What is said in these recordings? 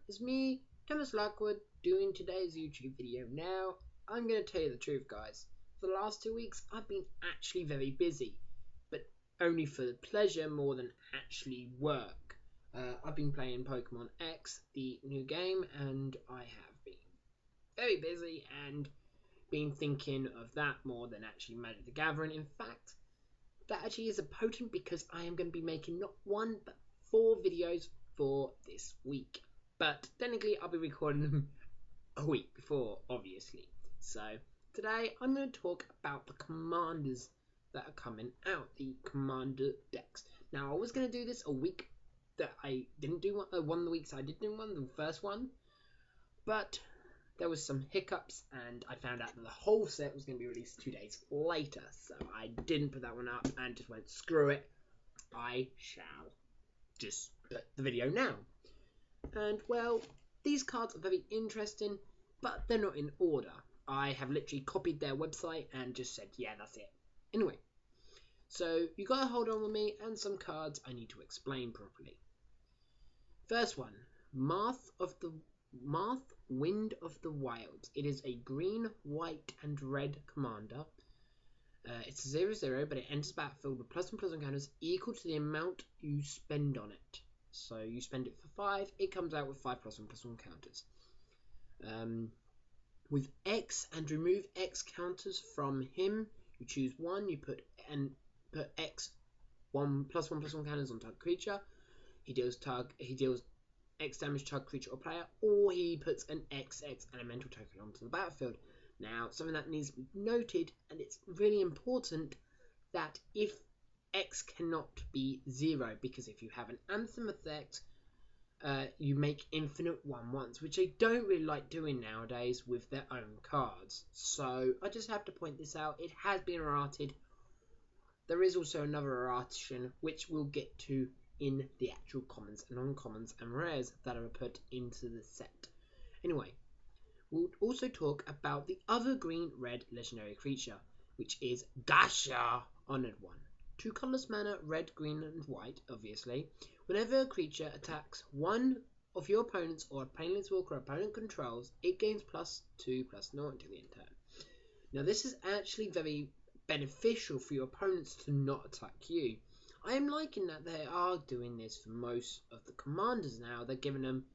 It's me, Thomas Lockwood, doing today's YouTube video. Now, I'm going to tell you the truth, guys. For the last 2 weeks, I've been actually very busy, but only for pleasure more than actually work. I've been playing Pokemon X, the new game, and I have been very busy and been thinking of that more than actually Magic the Gathering. In fact, that actually is a potent because I am going to be making not 1 but 4 videos for this week. But technically, I'll be recording them a week before, obviously. So today, I'm going to talk about the commanders that are coming out, the commander decks. Now, I was going to do this a week that I didn't do one of the weeks I did do one, the first one. But there was some hiccups, and I found out that the whole set was going to be released 2 days later. So I didn't put that one up and just went, screw it. I shall just put the video now. And, well, these cards are very interesting, but they're not in order. I have literally copied their website and just said, yeah, that's it. Anyway, so you got to hold on with me and some cards I need to explain properly. First one, Marth, Wind of the Wilds. It is a green, white, and red commander. It's a 0/0, but it enters the battlefield with +1/+1 counters equal to the amount you spend on it. So you spend it for 5, it comes out with 5 +1/+1 counters. With X and remove X counters from him, you choose 1, you put X +1/+1 counters on target creature. He deals X damage to target creature or player, or he puts an XX elemental token onto the battlefield. Now, something that needs to be noted, and it's really important, that if X cannot be 0, because if you have an Anthem effect, you make infinite 1/1s, which they don't really like doing nowadays with their own cards. So I just have to point this out. It has been errated. There is also another erration, which we'll get to in the actual commons and uncommons and rares that are put into the set. Anyway, we'll also talk about the other green-red legendary creature, which is Gasha, Honored One. 2 colorless mana, red, green, and white, obviously. Whenever a creature attacks one of your opponents or a planeswalker opponent controls, it gains +2/+0 until the end turn. Now, this is actually very beneficial for your opponents to not attack you. I am liking that they are doing this for most of the commanders now. They're giving them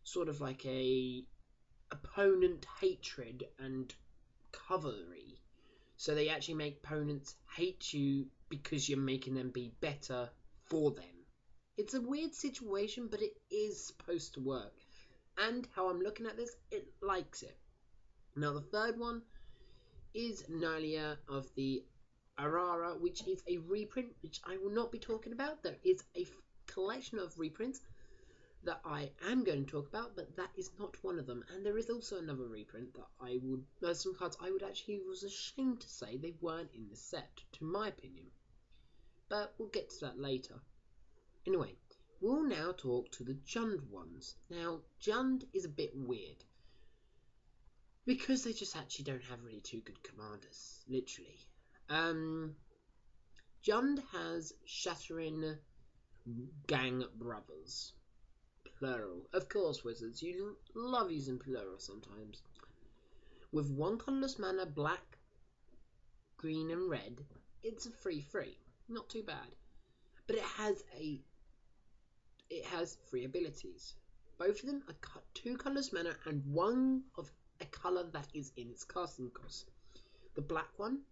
sort of like a opponent hatred and cavalry. So they actually make opponents hate you because you're making them be better for them. It's a weird situation, but it is supposed to work. And how I'm looking at this, it likes it. Now, the third one is Nalia of the Arara, which is a reprint, which I will not be talking about. There is a collection of reprints that I am going to talk about, but that is not one of them. And there is also another reprint that there's some cards I was ashamed to say they weren't in the set, to my opinion. But we'll get to that later. Anyway, we'll now talk to the Jund ones. Now, Jund is a bit weird, because they just actually don't have really 2 good commanders, literally. Jund has Shattering Gang Brothers. Plural. Of course, wizards, you love using plural sometimes. With 1 colorless mana, black, green, and red, it's a 3/3. Not too bad. But it has 3 abilities. Both of them are 2 colorless mana and 1 of a color that is in its casting cost. The black one,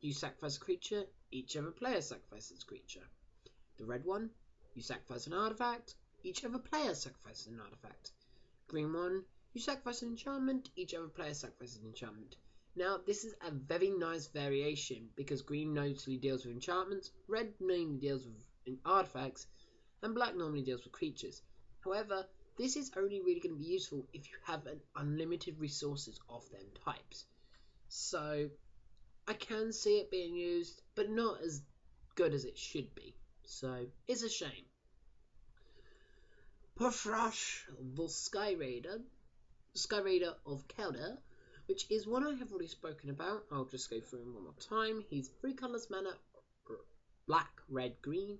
you sacrifice a creature, each other player sacrifices a creature. The red one, you sacrifice an artifact, each other player sacrifices an artifact. Green one, you sacrifice an enchantment, each other player sacrifices an enchantment. Now, this is a very nice variation, because green mostly deals with enchantments, red normally deals with artifacts, and black normally deals with creatures. However, this is only really going to be useful if you have an unlimited resources of them types. So I can see it being used, but not as good as it should be. So it's a shame. Porthrash, the Sky Raider of Kelda, which is one I have already spoken about. I'll just go through him one more time. He's 3 colors mana, black, red, green,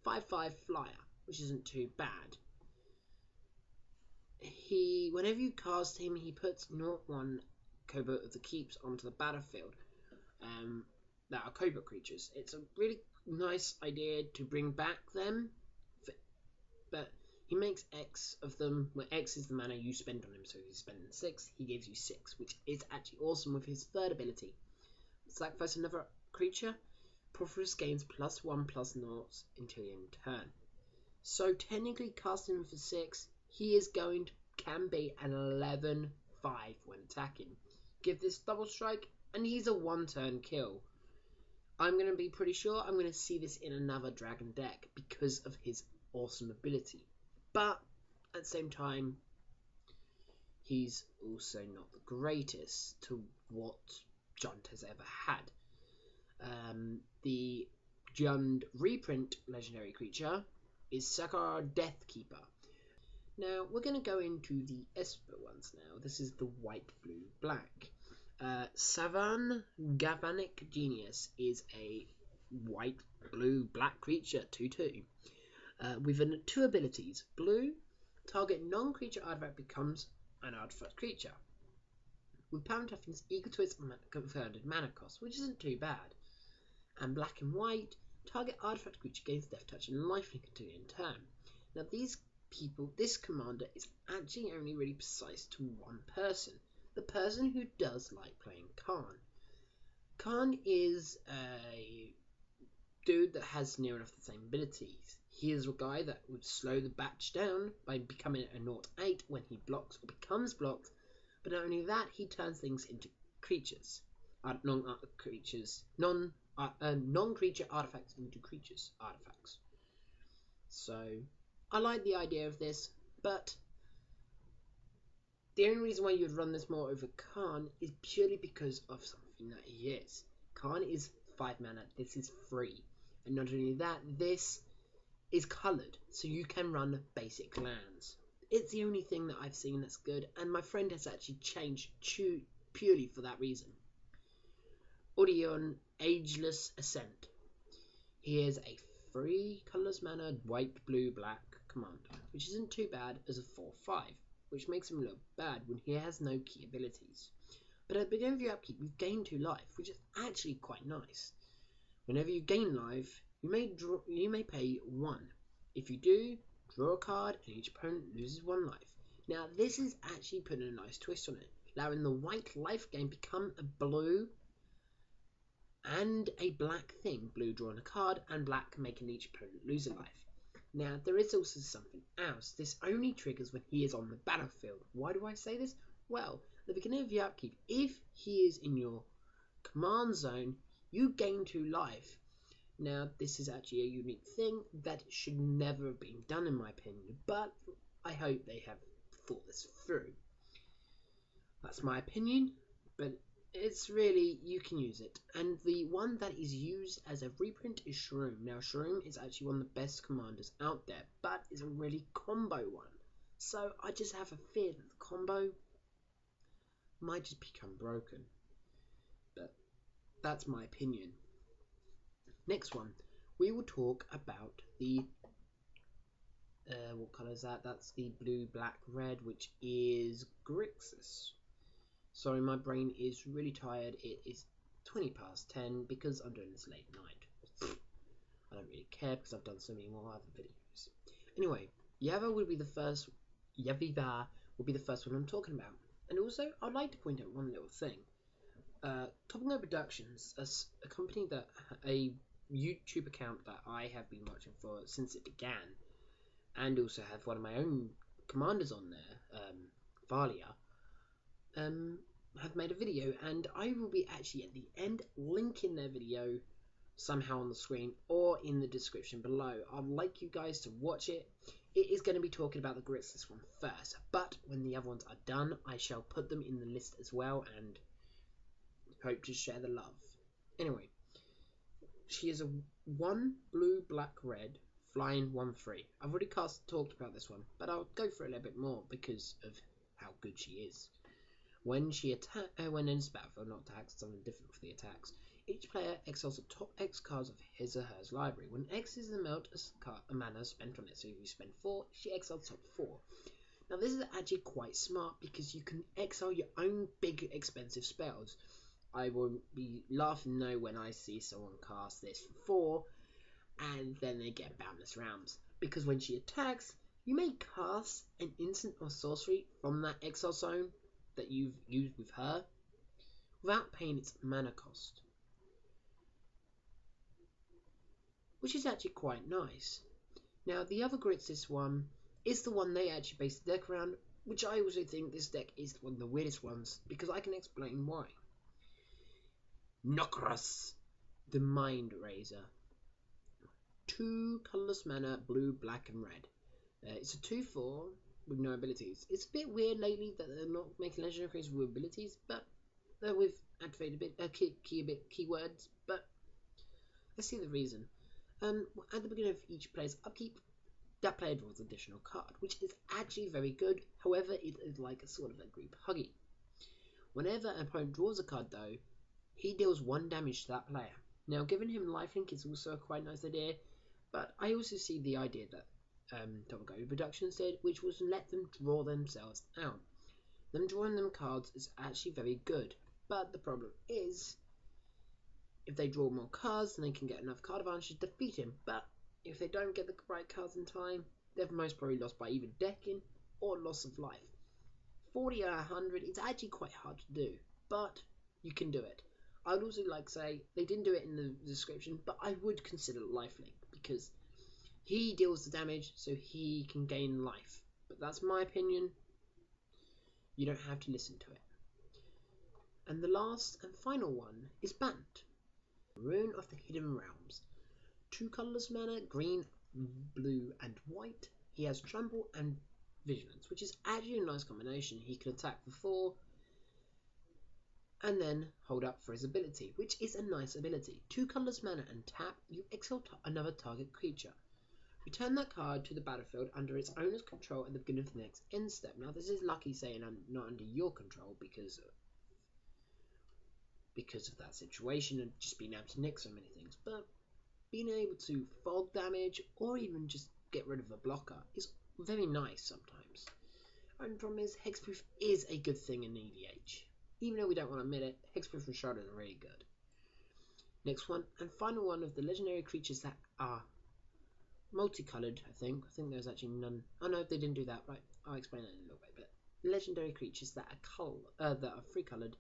5/5 flyer, which isn't too bad. Whenever you cast him, he puts 0/1 Cobra of the Keeps onto the battlefield. That are Cobra creatures. It's a really nice idea to bring back them, but he makes X of them, where X is the mana you spend on him. So if you spend 6, he gives you 6, which is actually awesome with his third ability. Sacrifice another creature. Porthrash gains +1/+0 until the end of turn. So technically, casting him for 6, he can be an 11/5 when attacking. Give this double strike, and he's a 1-turn kill. I'm going to be pretty sure I'm going to see this in another Dragon deck because of his awesome ability. But at the same time, he's also not the greatest to what Jund has ever had. The Jund reprint legendary creature is Sakar Deathkeeper. Now we're going to go into the Esper ones now. This is the white, blue, black. Savan Galvanic Genius is a white, blue, black creature, 2/2. With 2 abilities. Blue, target non-creature artifact becomes an artifact creature. With power and toughness equal to its converted mana cost, which isn't too bad. And black and white, target artifact creature gains death touch and lifelink until the end of turn. Now this commander is actually only really precise to one person. The person who does like playing Khan. Khan is a dude that has near enough the same abilities. He is a guy that would slow the batch down by becoming a 0/8 when he blocks or becomes blocked, but not only that, he turns things into creatures. Non-creature artifacts into creatures artifacts. So I like the idea of this, but the only reason why you'd run this more over Khan is purely because of something that he is. Khan is 5 mana, this is free. And not only that, this is coloured, so you can run basic lands. It's the only thing that I've seen that's good, and my friend has actually changed purely for that reason. Odeon Ageless Ascent. He is a 3 colours mana, white, blue, black commander, which isn't too bad as a 4/5. Which makes him look bad when he has no key abilities. But at the beginning of your upkeep, you gain 2 life, which is actually quite nice. Whenever you gain life, you may pay 1. If you do, draw a card, and each opponent loses 1 life. Now, this is actually putting a nice twist on it, allowing the white life gain become a blue and a black thing. Blue drawing a card, and black making each opponent lose a life. Now, there is also something else. This only triggers when he is on the battlefield. Why do I say this? Well, at the beginning of your upkeep, if he is in your command zone, you gain 2 life. Now, this is actually a unique thing that should never have been done in my opinion, but I hope they have thought this through. That's my opinion, but it's really, you can use it. And the one that is used as a reprint is Shroom. Now, Shroom is actually one of the best commanders out there, but is a really combo one. So I just have a fear that the combo might just become broken. But that's my opinion. Next one, we will talk about the what colour is that? That's the blue, black, red, which is Grixis. Sorry, my brain is really tired. It is 10:20 because I'm doing this late night. I don't really care because I've done so many more other videos. Anyway, Yaviva will be the first one I'm talking about. And also, I'd like to point out one little thing. Topping Up Productions, a company a YouTube account that I have been watching for since it began, and also have one of my own commanders on there, Valia, have made a video, and I will be actually at the end linking their video somehow on the screen or in the description below. I'd like you guys to watch it. it is going to be talking about the grits this one first, but when the other ones are done, I shall put them in the list as well and hope to share the love. Anyway, she is a 1 blue, black, red, flying 1/3. I've already talked about this one, but I'll go for it a little bit more because of how good she is. When when in this battlefield, not attacks, something different for the attacks. Each player exiles the top X cards of his or her library. When X is the amount of mana spent on it, so if you spend 4, she exiles top 4. Now this is actually quite smart because you can exile your own big expensive spells. I will be laughing now when I see someone cast this for 4 and then they get boundless realms. Because when she attacks, you may cast an instant or sorcery from that exile zone that you've used with her without paying its mana cost, which is actually quite nice. Now the other grits this one is the one they actually base the deck around, which I also think this deck is one of the weirdest ones because I can explain why. Nokras, the Mind Razor. 2 colorless mana, blue, black, and red. It's a 2/4 with no abilities. It's a bit weird lately that they're not making legendary creatures with abilities, but we've activated a bit keywords. But let's see the reason. At the beginning of each player's upkeep, that player draws an additional card, which is actually very good. However, it is like a sort of a group huggy. Whenever an opponent draws a card, though, he deals 1 damage to that player. Now, giving him lifelink is also a quite nice idea, but I also see the idea that Tomogo Productions did, which was let them draw themselves out. Them drawing them cards is actually very good, but the problem is, if they draw more cards, then they can get enough card advantage to defeat him, but if they don't get the right cards in time, they've most probably lost by either decking or loss of life. 40 out of 100 is actually quite hard to do, but you can do it. I would also like to say, they didn't do it in the description, but I would consider lifelink, because he deals the damage, so he can gain life. But that's my opinion. You don't have to listen to it. And the last and final one is Bant. Rune of the Hidden Realms. 2 colorless mana, green, blue, and white. He has Trample and Vigilance, which is actually a nice combination. He can attack for 4 and then hold up for his ability, which is a nice ability. 2 colorless mana and tap, you exile another target creature. Return that card to the battlefield under its owner's control at the beginning of the next end step. Now this is lucky saying not under your control because of that situation and just being able to nick so many things, but being able to fog damage or even just get rid of a blocker is very nice sometimes. And the problem is, Hexproof is a good thing in EDH. Even though we don't want to admit it, Hexproof and Shroud are really good. Next one, and final one of the legendary creatures that are multicolored, I think there's actually none. Oh no, they didn't do that, right? I'll explain that in a little bit. But legendary creatures that are that are 3 colored.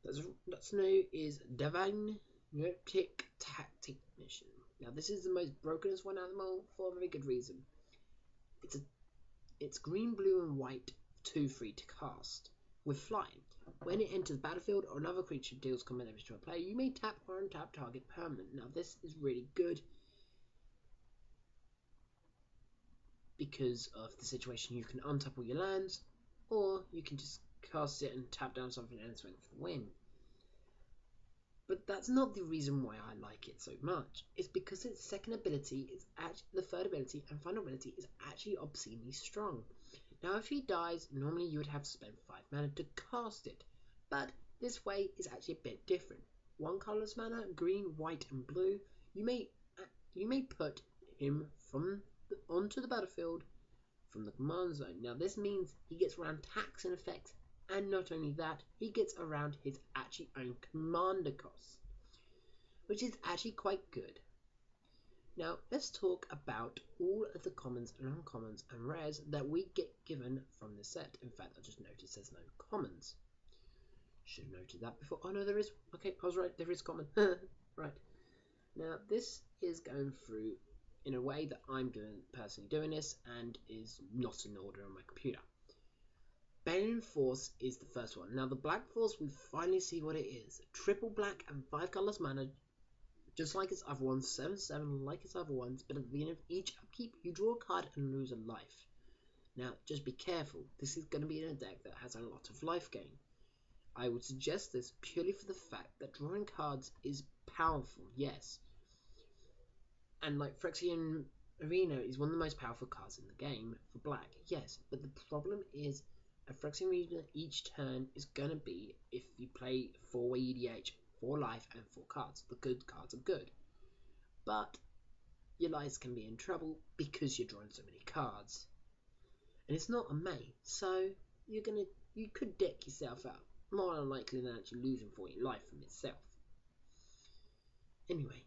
That's new is Divine Neurotic Tactician. Now this is the most brokenest one out of them all for a very good reason. It's green, blue, and white 2/3 to cast with flying. When it enters the battlefield or another creature deals combat damage to a player, you may tap or untap target permanent. Now this is really good because of the situation. You can untap all your lands, or you can just cast it and tap down something and swing for the win. But that's not the reason why I like it so much. It's because its second ability is actually the third ability and final ability is actually obscenely strong. Now if he dies, normally you would have to spend 5 mana to cast it, but this way is actually a bit different. 1 colorless mana, green, white, and blue. You may put him onto the battlefield from the command zone. Now this means he gets around tax and effects, and not only that, he gets around his actually own commander costs, which is actually quite good. Now let's talk about all of the commons and uncommons and rares that we get given from the set. In fact, I just noticed there's no commons. Should have noted that before. Oh no, there is. Okay, I was right, there is common. Right. Now this is going through in a way that I'm personally doing this and is not in order on my computer. Bane Force is the first one. Now the Black Force, we finally see what it is. Triple black and 5 colorless mana, Just like its other ones, 7/7 like its other ones, but at the end of each upkeep, you draw a card and lose a life. Now, just be careful, this is going to be in a deck that has a lot of life gain. I would suggest this purely for the fact that drawing cards is powerful, yes. And like Phyrexian Arena is one of the most powerful cards in the game for black, yes. But the problem is a Phyrexian Arena each turn is going to be, if you play 4-way EDH, 4 life and 4 cards. The good cards are good. But your lives can be in trouble because you're drawing so many cards. And it's not a May, so you could deck yourself out. More unlikely than actually losing 40 life from itself. Anyway,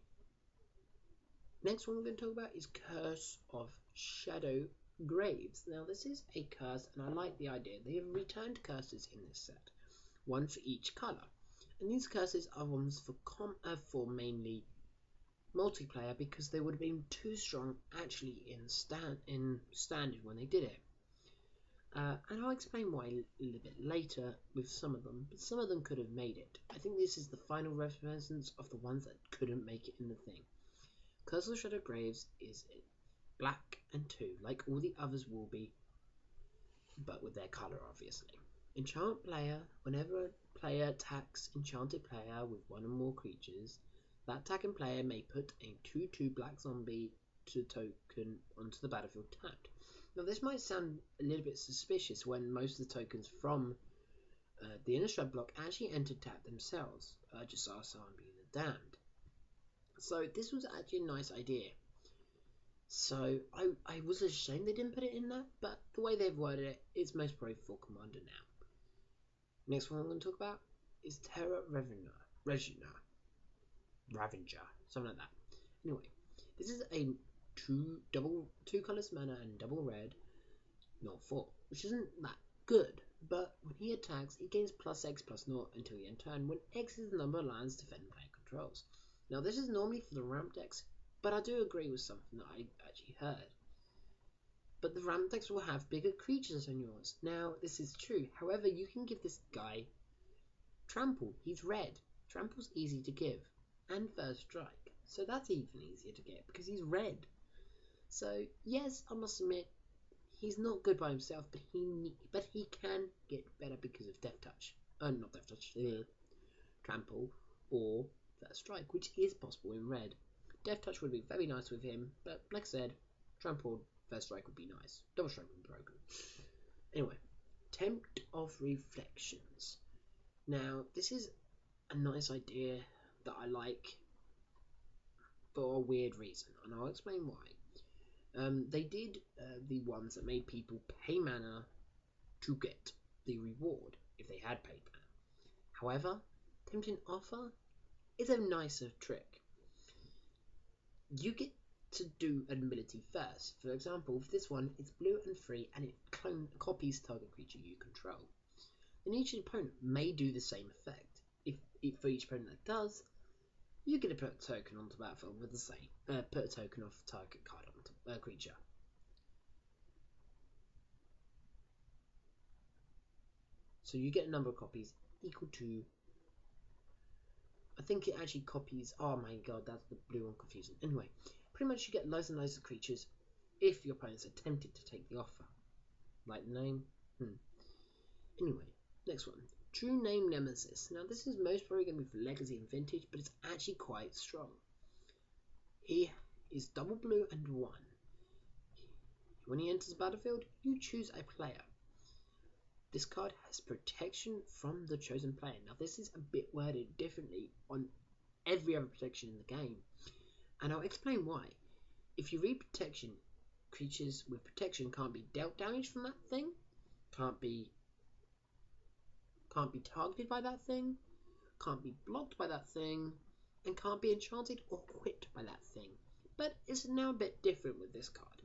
next one we're going to talk about is Curse of Shadow Graves. Now this is a curse, and I like the idea. They have returned curses in this set, one for each colour. And these curses are ones for mainly multiplayer, because they would have been too strong actually in standard when they did it. And I'll explain why a little bit later with some of them, but some of them could have made it. I think this is the final representance of the ones that couldn't make it in the thing. Curse of Shadow Graves is black and 2, like all the others will be, but with their colour obviously. Enchant player, whenever a player attacks enchanted player with one or more creatures, that attacking player may put a 2/2 black zombie to token onto the battlefield tapped. Now this might sound a little bit suspicious when most of the tokens from the Innistrad block actually entered tap themselves, just Asa and Being the Damned. So this was actually a nice idea. So I was ashamed they didn't put it in there, but the way they've worded it, it's most probably for Commander now. Next one I'm going to talk about is Terra Ravager, something like that. Anyway, this is a two colors mana and double red, not 4, which isn't that good. But when he attacks, he gains +X/0 until the end turn, when X is the number of lands defending player controls. Now this is normally for the ramp decks, but I do agree with something that I actually heard. But the ramp decks will have bigger creatures than yours. Now this is true. However, you can give this guy Trample. He's red. Trample's easy to give, and First Strike. So that's even easier to get because he's red. So yes, I must admit, he's not good by himself, but he can get better because of Death Touch. Not Death Touch, Trample or First Strike, which is possible in red. Death Touch would be very nice with him, but like I said, Trample, First Strike would be nice. Double Strike would be broken. Anyway, Tempt of Reflections. Now, this is a nice idea that I like for a weird reason, and I'll explain why. They did the ones that made people pay mana to get the reward if they had paid mana. However, Tempting Offer is a nicer trick. You get to do an ability first. For example, with this one, it's blue and free, and it copies target creature you control. Then each opponent may do the same effect. If for each opponent that does, you get to put a token onto the battlefield with the same. Put a token off target card onto a creature. So you get a number of copies equal to. I think it actually copies. Oh my god, that's the blue one confusing. Anyway, pretty much you get loads and loads of creatures if your opponent's attempted to take the offer. Like the name. Anyway, next one. True Name Nemesis. Now this is most probably going to be for Legacy and Vintage, but it's actually quite strong. He is double blue and 1. When he enters the battlefield, you choose a player. This card has protection from the chosen player. Now this is a bit worded differently on every other protection in the game, and I'll explain why. If you read protection, creatures with protection can't be dealt damage from that thing, can't be targeted by that thing, can't be blocked by that thing, and can't be enchanted or quit by that thing. But it's now a bit different with this card.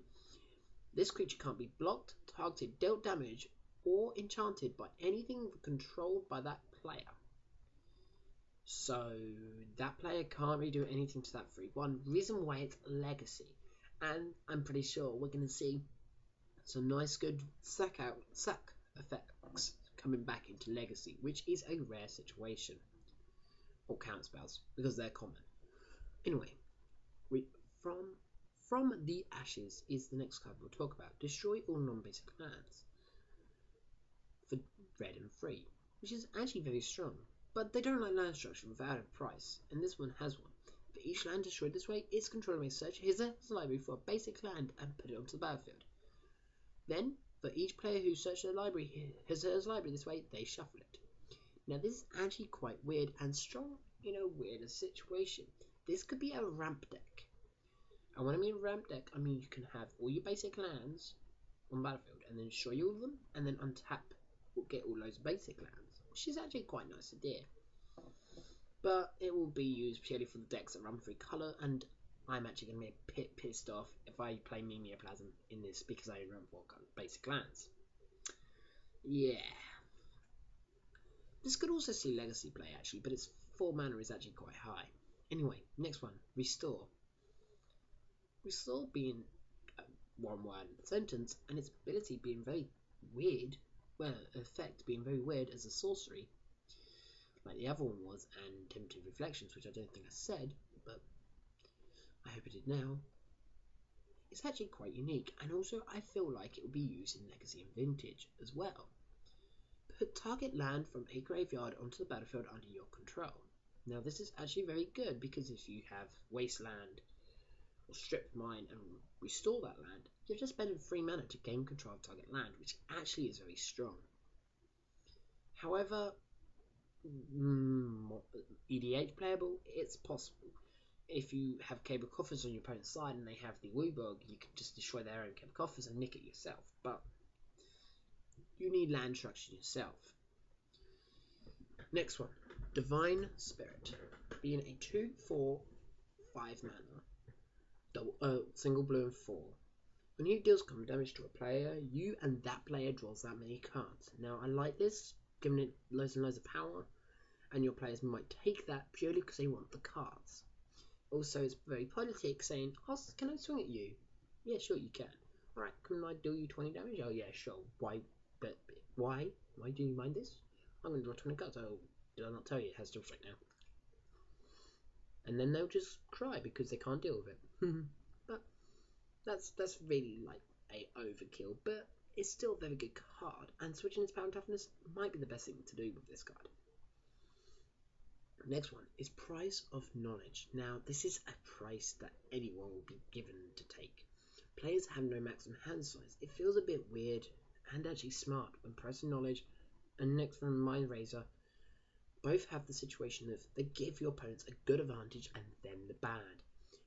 This creature can't be blocked, targeted, dealt damage, or enchanted by anything controlled by that player. So that player can't really do anything to that free one. Reason why it's Legacy. And I'm pretty sure we're going to see some nice good sack effects coming back into Legacy, which is a rare situation. Or counter spells, because they're common. Anyway, we from the ashes is the next card we'll talk about. Destroy all non-basic lands for red and free, which is actually very strong. But they don't like land destruction without a price, and this one has one. For each land destroyed this way, its controller may search his library for a basic land and put it onto the battlefield. Then, for each player who searched their library, his library this way, they shuffle it. Now, this is actually quite weird and strong in a weirder situation. This could be a ramp deck. And when I mean ramp deck, I mean you can have all your basic lands on the battlefield and then destroy all of them and then untap or get all those basic lands, which is actually quite a nice idea. But it will be used purely for the decks that run free colour, and I'm actually going to be a bit pissed off if I play Mimeoplasm in this because I run 4 basic lands. Yeah. This could also see Legacy play actually, but its 4 mana is actually quite high. Anyway, next one, Restore. Restore being a one-word sentence, and its ability being very weird, well, effect being very weird as a sorcery, like the other one was, and Tempted Reflections, which I don't think I said, but I hope I did now. It's actually quite unique, and also I feel like it will be used in Legacy and Vintage as well. Put target land from a graveyard onto the battlefield under your control. Now this is actually very good because if you have Wasteland or Strip Mine and restore that land, you're just spending 3 mana to gain control of target land, which actually is very strong. However, EDH playable, it's possible. If you have Cable Coffers on your opponent's side and they have the Wooburg, you can just destroy their own Cable Coffers and nick it yourself. But you need land destruction yourself. Next one, Divine Spirit. Being a 2/4/5 mana, single blue and 4. When you deal some damage to a player, you and that player draws that many cards. Now I like this, giving it loads and loads of power, and your players might take that purely because they want the cards. Also, it's very politic, saying, "Oh, can I swing at you?" Yeah, sure you can. Alright, can I deal you 20 damage? Oh yeah, sure. Why? But why? Why do you mind this? I'm going to draw 20 cards. Oh, did I not tell you it has Double Strike now? And then they'll just cry because they can't deal with it. But that's really like a overkill, but it's still a very good card, and switching its power and toughness might be the best thing to do with this card. Next one is Price of Knowledge. Now, this is a price that anyone will be given to take. Players have no maximum hand size. It feels a bit weird and actually smart when Price of Knowledge and next one, Mind Razor, both have the situation of they give your opponents a good advantage and then the bad,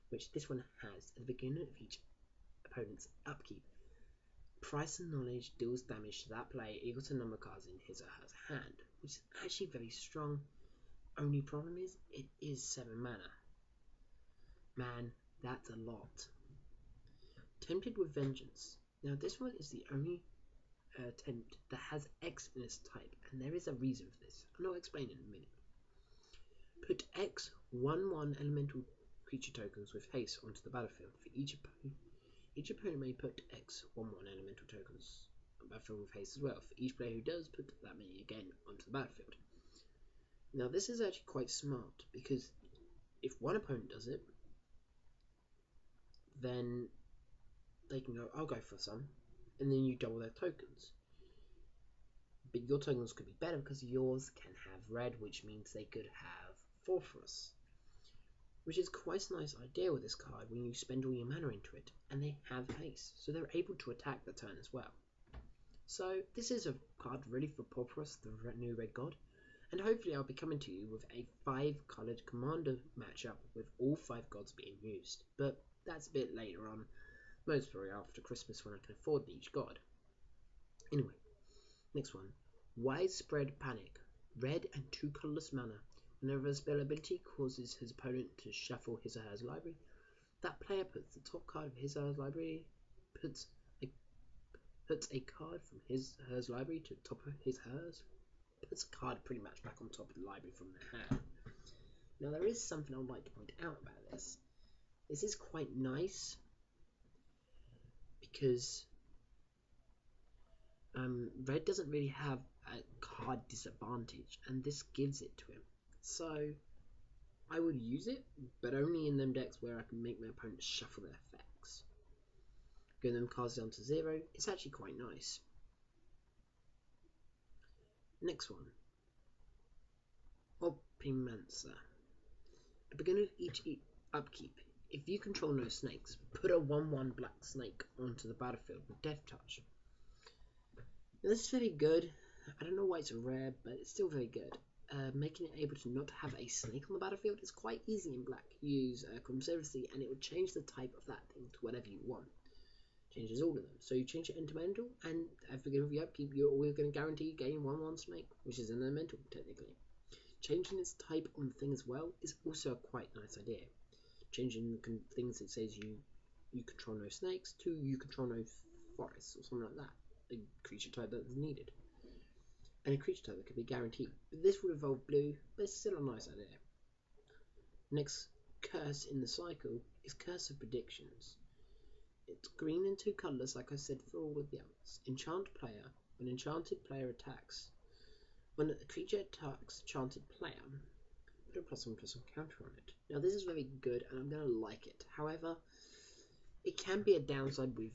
which this one has at the beginning of each opponent's upkeep. Price of Knowledge deals damage to that player equal to the number of cards in his or her hand, which is actually very strong. Only problem is, it is 7 mana. Man, that's a lot. Tempted with Vengeance. Now this one is the only attempt that has X in its type, and there is a reason for this, and I'll explain in a minute. Put X 1/1 elemental creature tokens with haste onto the battlefield. For each opponent. Each opponent may put X 1/1 elemental tokens on the battlefield with haste as well. For each player who does, put that many again onto the battlefield. Now this is actually quite smart, because if one opponent does it, then they can go, I'll go for some, and then you double their tokens. But your tokens could be better because yours can have red, which means they could have Fortress, which is quite a nice idea with this card when you spend all your mana into it, and they have haste, so they're able to attack the turn as well. So this is a card really for Porphyros, the new red god, and hopefully I'll be coming to you with a 5-coloured commander matchup with all 5 gods being used, but that's a bit later on, most probably after Christmas when I can afford each god. Anyway, next one, Widespread Panic. Red and 2 colourless mana. Whenever a spell ability causes his opponent to shuffle his or her library, that player puts the top card of his or her library, puts a card from his or her library to the top of his or hers, puts a card pretty much back on top of the library from their hand. Now there is something I would like to point out about this. This is quite nice because red doesn't really have a card disadvantage, and this gives it to him. So I would use it, but only in them decks where I can make my opponent shuffle their effects. Getting them cards down to 0, it's actually quite nice. Next one. Optimancer. At the beginning of each upkeep, if you control no snakes, put a 1/1 black snake onto the battlefield with Death Touch. Now, this is very good. I don't know why it's rare, but it's still very good. Making it able to not have a snake on the battlefield is quite easy in black. Use Conservancy and it will change the type of that thing to whatever you want. Changes all of them. So you change it into mental, and at the beginning of your upkeep, you're always going to guarantee getting 1/1 snake, which is an elemental technically. Changing its type on the thing as well is also a quite nice idea. Changing things that says you control no snakes to you control no forests or something like that. A creature type that is needed. And a creature type that can be guaranteed. But this would evolve blue, but it's still a nice idea. Next curse in the cycle is Curse of Predictions. It's green in 2 colours, like I said for all of the others. Enchant player. When enchanted player attacks. When a creature attacks enchanted player, put a +1/+1 counter on it. Now this is very good, and I'm going to like it. However, it can be a downside with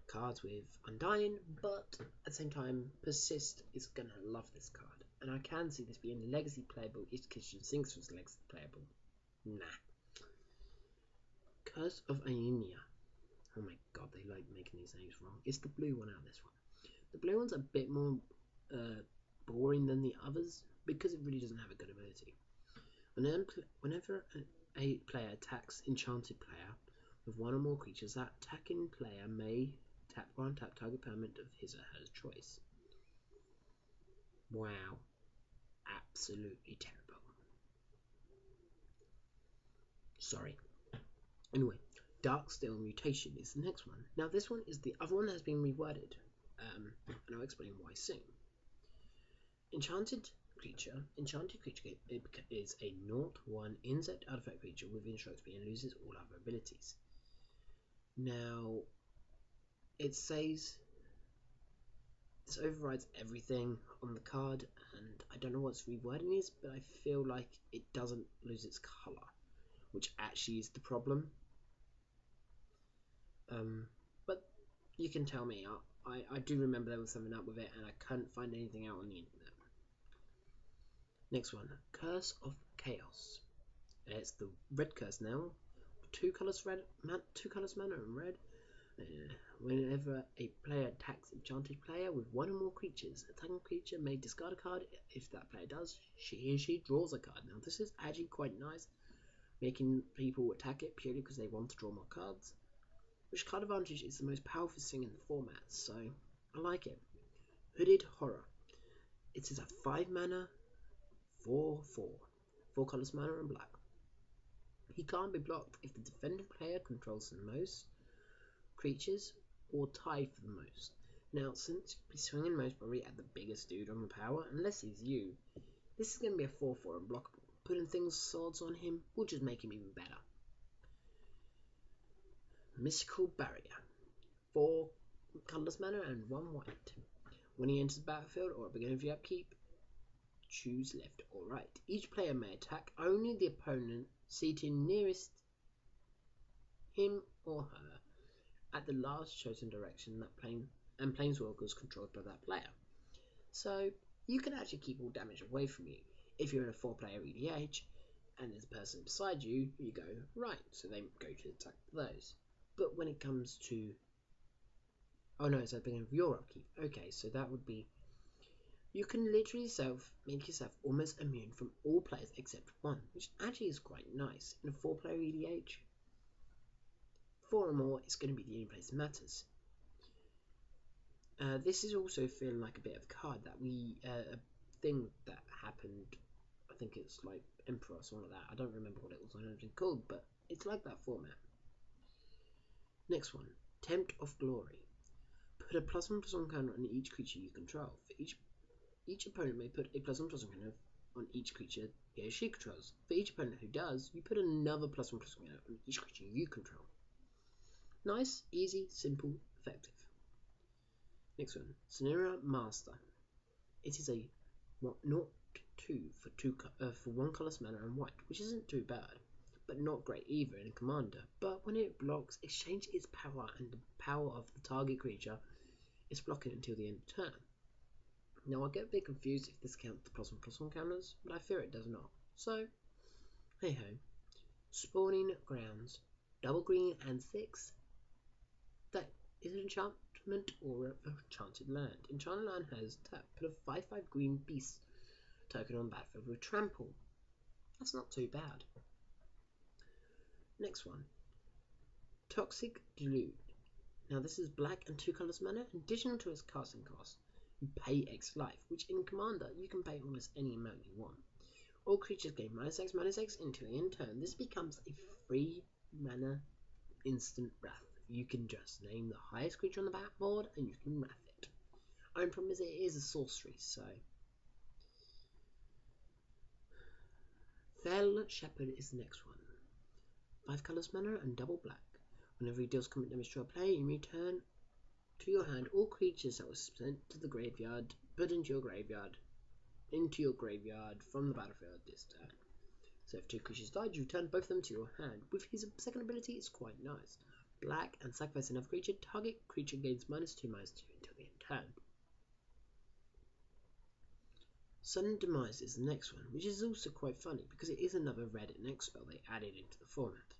cards with Undying, but at the same time, Persist is going to love this card. And I can see this being legacy playable if Kitchen Sinks was legacy playable. Nah. Curse of Aeneia. Oh my god, they like making these names wrong. It's the blue one out of this one. The blue one's a bit more boring than the others because it really doesn't have a good ability. Whenever a player attacks enchanted player with 1 or more creatures, that attacking player may tap target permanent of his or her choice. Wow. Absolutely terrible. Sorry. Anyway, Darksteel Mutation is the next one. Now this one is the other one that has been reworded. And I'll explain why soon. Enchanted creature is a 0/1 insect artifact creature with instruct speed and loses all other abilities. Now, it says this overrides everything on the card, and I don't know what its rewording is, but I feel like it doesn't lose its colour, which actually is the problem. But you can tell me. I do remember there was something up with it, and I couldn't find anything out on the internet. Next one, Curse of Chaos. It's the red curse now. 2 colors mana and red. Whenever a player attacks enchanted player with 1 or more creatures, attacking creature may discard a card. If that player does, she draws a card. Now this is actually quite nice, making people attack it purely because they want to draw more cards. Which card advantage is the most powerful thing in the format, so I like it. Hooded Horror. It is a 5 mana, 4/4. 4 colors mana and black. He can't be blocked if the defending player controls the most creatures or tied for the most. Now, since you'll be swinging most probably at the biggest dude on the power, unless he's you, this is going to be a 4/4 unblockable. Putting things swords on him will just make him even better. Mystical Barrier. 4 colorless mana and 1 white. When he enters the battlefield or at the beginning of your upkeep, choose left or right. Each player may attack only the opponent seating nearest him or her at the last chosen direction that planeswalkers controlled by that player. So you can actually keep all damage away from you. If you're in a 4-player EDH and there's a person beside you, you go right, so they go to attack those. But when it comes to it's at the beginning of your upkeep. Okay, so that would be you can literally make yourself almost immune from all players except 1, which actually is quite nice. In a 4-player EDH, 4 or more is going to be the only place that matters. This is also feeling like a bit of a card that a thing that happened, I think it's like Emperor or something like that. I don't remember what it was called, but it's like that format. Next one, Tempt of Glory. Put a +1/+1 counter on each creature you control. For each opponent may put a +1/+1 counter on each creature he or she controls. For each opponent who does, you put another +1/+1 counter on each creature you control. Nice, easy, simple, effective. Next one, Scenario Master. It is a for 1 colourless mana and white, which isn't too bad, but not great either in a commander. But when it blocks, exchange its power and the power of the target creature is blocking until the end of turn. Now I get a bit confused if this counts the +1/+1 counters, but I fear it does not. So, hey ho. Spawning Grounds, double green and 6. That is an enchantment or an enchanted land. Enchanted land has tap, put a 5/5 green beast token on battlefield with trample. That's not too bad. Next one, Toxic Delude. Now this is black and 2 colours mana. In addition to its casting cost, you pay X life, which in Commander you can pay almost any amount you want. All creatures gain -X until the end turn. This becomes a free mana instant wrath. You can just name the highest creature on the battlefield and you can wrath it. Only problem is it is a sorcery, so. Fell Shepherd is the next one. 5 colours mana and double black. Whenever he deals combat damage to a player, you return to your hand all creatures that were sent to the graveyard, put into your graveyard from the battlefield this turn. So if 2 creatures died, you return both of them to your hand. With his second ability, it's quite nice. Black and sacrifice another creature. Target creature gains -2/-2 until the end turn. Sudden Demise is the next one, which is also quite funny because it is another red and X spell they added into the format.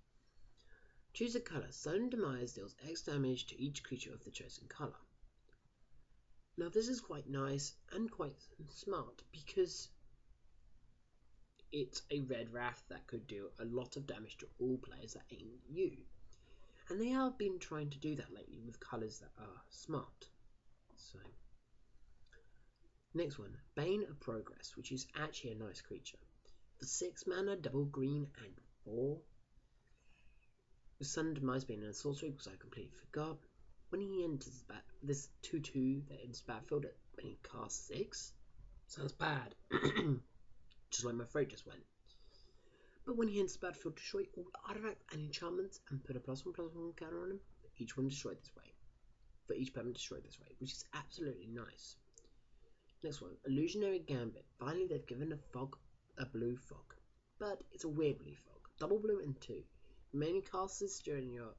Choose a colour. Sudden Demise deals X damage to each creature of the chosen colour. Now this is quite nice and quite smart because it's a red wrath that could do a lot of damage to all players that ain't you. And they have been trying to do that lately with colours that are smart. So, next one, Bane of Progress, which is actually a nice creature. For 6 mana, double green and 4. With Sudden Demise being a sorcery because I completely forgot. When he enters this 2/2 that enters battlefield when he casts 6, sounds bad. Just like my throat just went. But when he enters the battlefield, destroy all artifacts and enchantments and put a +1/+1 counter on him. Each one destroyed this way. For each permanent destroyed this way, which is absolutely nice. Next one, Illusionary Gambit. Finally, they've given a blue fog, but it's a weird blue fog. Double blue and 2. You mainly cast this during your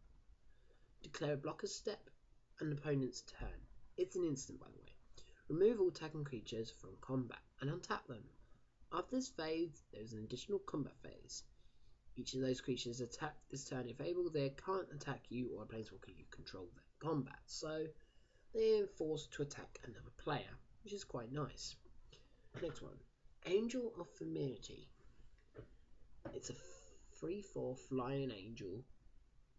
declare a blocker step and opponent's turn. It's an instant, by the way. Remove all attacking creatures from combat and untap them. After this phase, there is an additional combat phase. Each of those creatures attack this turn if able. They can't attack you or a planeswalker you control their combat, so they are forced to attack another player, which is quite nice. Next one, Angel of Familiarity. It's a 3/4 flying angel,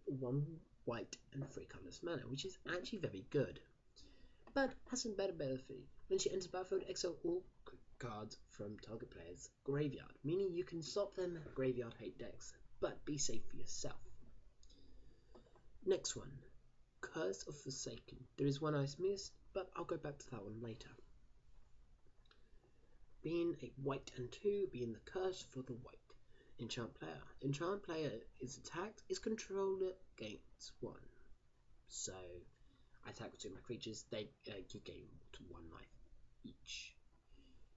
1 white and 3 colours mana, which is actually very good, but has some better ability. When she enters battlefield, exile all cards from target player's graveyard, meaning you can stop them graveyard hate decks, but be safe for yourself. Next one, Curse of Forsaken. There is one I missed, but I'll go back to that one later. Being a white and 2, being the curse for the white. Enchant player. Enchant player is attacked, its controller gains 1. So, I attack with 2 of my creatures, they you gain 1 life each.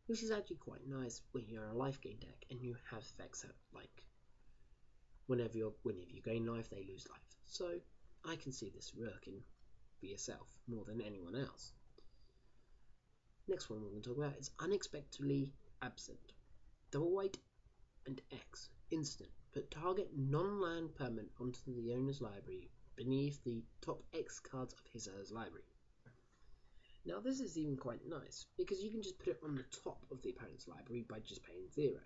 Which is actually quite nice when you're a life gain deck and you have effects that, like, whenever you gain life, they lose life. So, I can see this working for yourself more than anyone else. Next one we're going to talk about is Unexpectedly Absent. Double white and X. Instant. Put target non-land permanent onto the owner's library beneath the top X cards of his or her library. Now this is even quite nice, because you can just put it on the top of the opponent's library by just paying 0.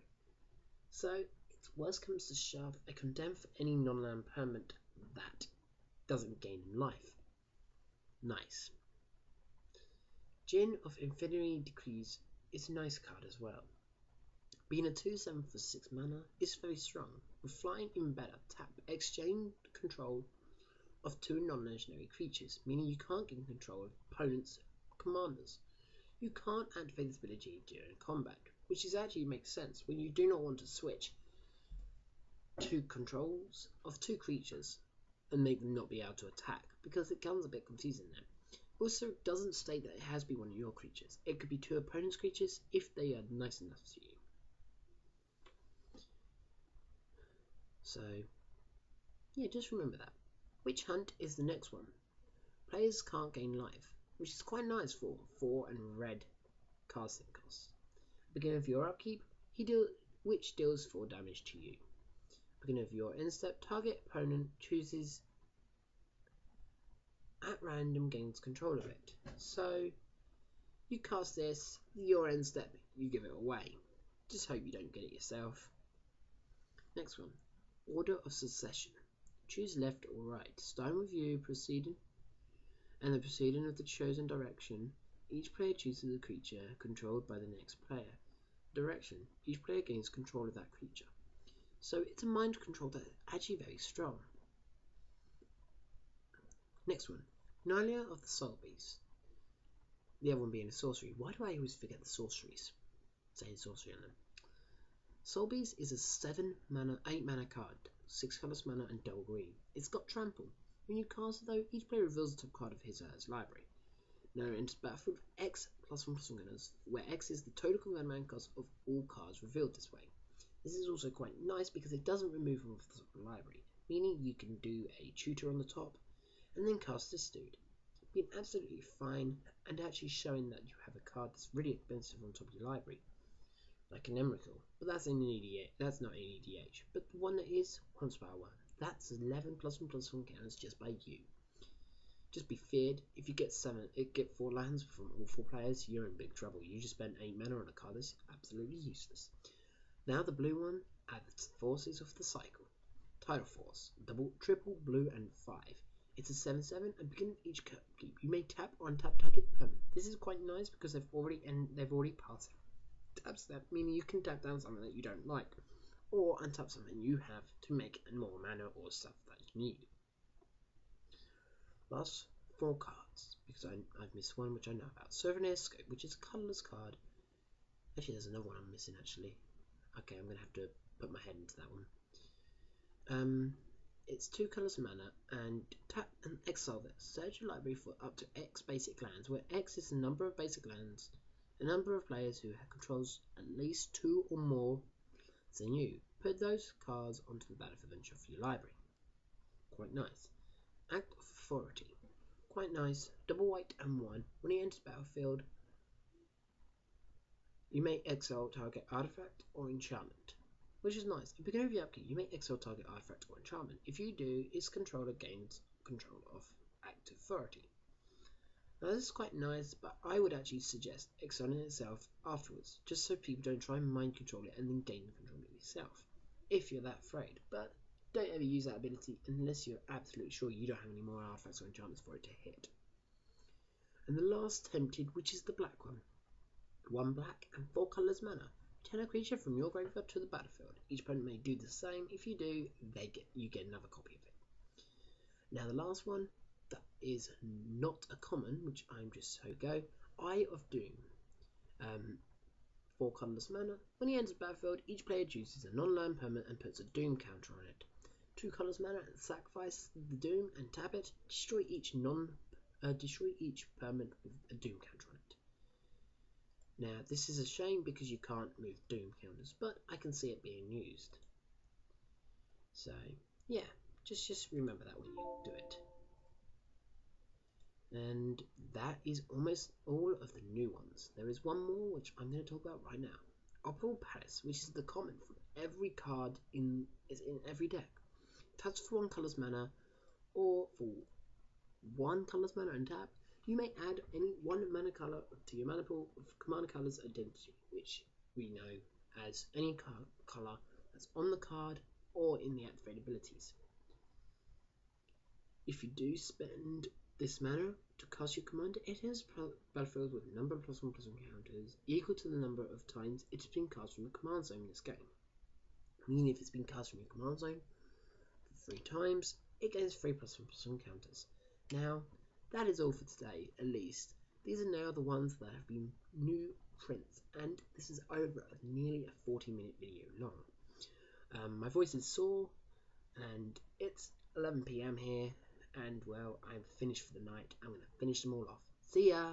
So, it's worst comes to shove, a condemn for any non-land permanent that doesn't gain life. Nice. Djinn of Infinity Decrees is a nice card as well. Being a 2/7 for 6 mana is very strong. With flying even better, tap, exchange control of 2 non-legendary creatures, meaning you can't gain control of opponents' commanders. You can't activate this ability during combat, which actually makes sense when you do not want to switch 2 controls of 2 creatures and make them not be able to attack, because it becomes a bit confusing then. Also, it doesn't state that it has to be one of your creatures. It could be 2 opponents' creatures if they are nice enough to you. So yeah, just remember that. Witch Hunt is the next one. Players can't gain life, which is quite nice for 4 and red casting costs. Beginning of your upkeep, Witch deals 4 damage to you. Beginning of your end step, target opponent chooses at random gains control of it. So you cast this, your end step, you give it away. Just hope you don't get it yourself. Next one, Order of Succession. Choose left or right, starting with you proceeding, and the proceeding of the chosen direction. Each player chooses a creature controlled by the next player. Direction, each player gains control of that creature. So it's a mind control that's actually very strong. Next one, Nylia of the Soul Beast. The other one being a sorcery. Why do I always forget the sorceries? Saying sorcery on them. Soul Beast is a 8 mana card, 6 colors mana and double green. It's got trample. When you cast it though, each player reveals the top card of his or her library. Now it enters battlefield X +1/+1 gunners, where X is the total command mana cost of all cards revealed this way. This is also quite nice because it doesn't remove them off the top of the library, meaning you can do a tutor on the top and then cast this dude. Being absolutely fine and actually showing that you have a card that's really expensive on top of your library, like an Emrakul, but that's in an EDH. That's not an EDH, but the one that is once power 1. That's 11 +1/+1 counters just by you. Just be feared. If you get 4 lands from all 4 players, you're in big trouble. You just spent 8 mana on a card that's absolutely useless. Now the blue one adds Forces of the Cycle. Tidal Force, triple blue and 5. It's a 7/7 and begin each keep. You may tap or untap target permanent. This is quite nice because they've already passed tap step, meaning you can tap down something that you don't like, or untap something you have to make more mana or stuff that you need. Last 4 cards, because I've missed one which I know about. Souvenir Scope, which is a colourless card. Actually, there's another one I'm missing actually. Okay, I'm going to have to put my head into that one. It's 2 colours mana, and tap and exile this. Search your library for up to X basic lands, where X is the number of basic lands, the number of players who controls at least 2 or more than you. Put those cards onto the battlefield and shuffle your library. Quite nice. Act of Authority. Quite nice. Double white and 1. When he enters battlefield, you may exile target artifact or enchantment, which is nice. At the beginning of your upkeep, you may exile target artifact or enchantment. If you do, its controller gains control of Act of Authority. Now this is quite nice, but I would actually suggest exiling itself afterwards, just so people don't try and mind control it and then gain control of it yourself, if you're that afraid. But don't ever use that ability unless you're absolutely sure you don't have any more artifacts or enchantments for it to hit. And the last Tempted, which is the black one. 1 black and 4 colours mana. Turn a creature from your graveyard to the battlefield. Each opponent may do the same. If you do, you get another copy of it. Now the last one, that is not a common, which I'm just so go. Eye of Doom. 4 colourless mana. When he enters the battlefield, each player chooses a non-land permanent and puts a Doom counter on it. 2 colours mana and sacrifice the Doom and tap it. Destroy each permanent with a Doom counter on it. Now this is a shame because you can't move Doom counters, but I can see it being used. So yeah, just remember that when you do it. And that is almost all of the new ones. There is one more which I'm going to talk about right now. Opal Palace, which is the common for every card in every deck. Taps for 1 colour's mana, or for 1 colour's mana and tap. You may add any 1 mana colour to your mana pool of Commander Colour's identity, which we know as any colour that's on the card or in the activated abilities. If you do spend this mana to cast your commander, it has battlefield with a number of +1/+1 counters equal to the number of times it has been cast from the command zone in this game. Meaning if it's been cast from your command zone 3 times, it gains 3 +1/+1 counters. Now, that is all for today, at least. These are now the ones that have been new prints, and this is over nearly a 40-minute video long. My voice is sore, and it's 11 PM here, and well, I'm finished for the night. I'm going to finish them all off. See ya!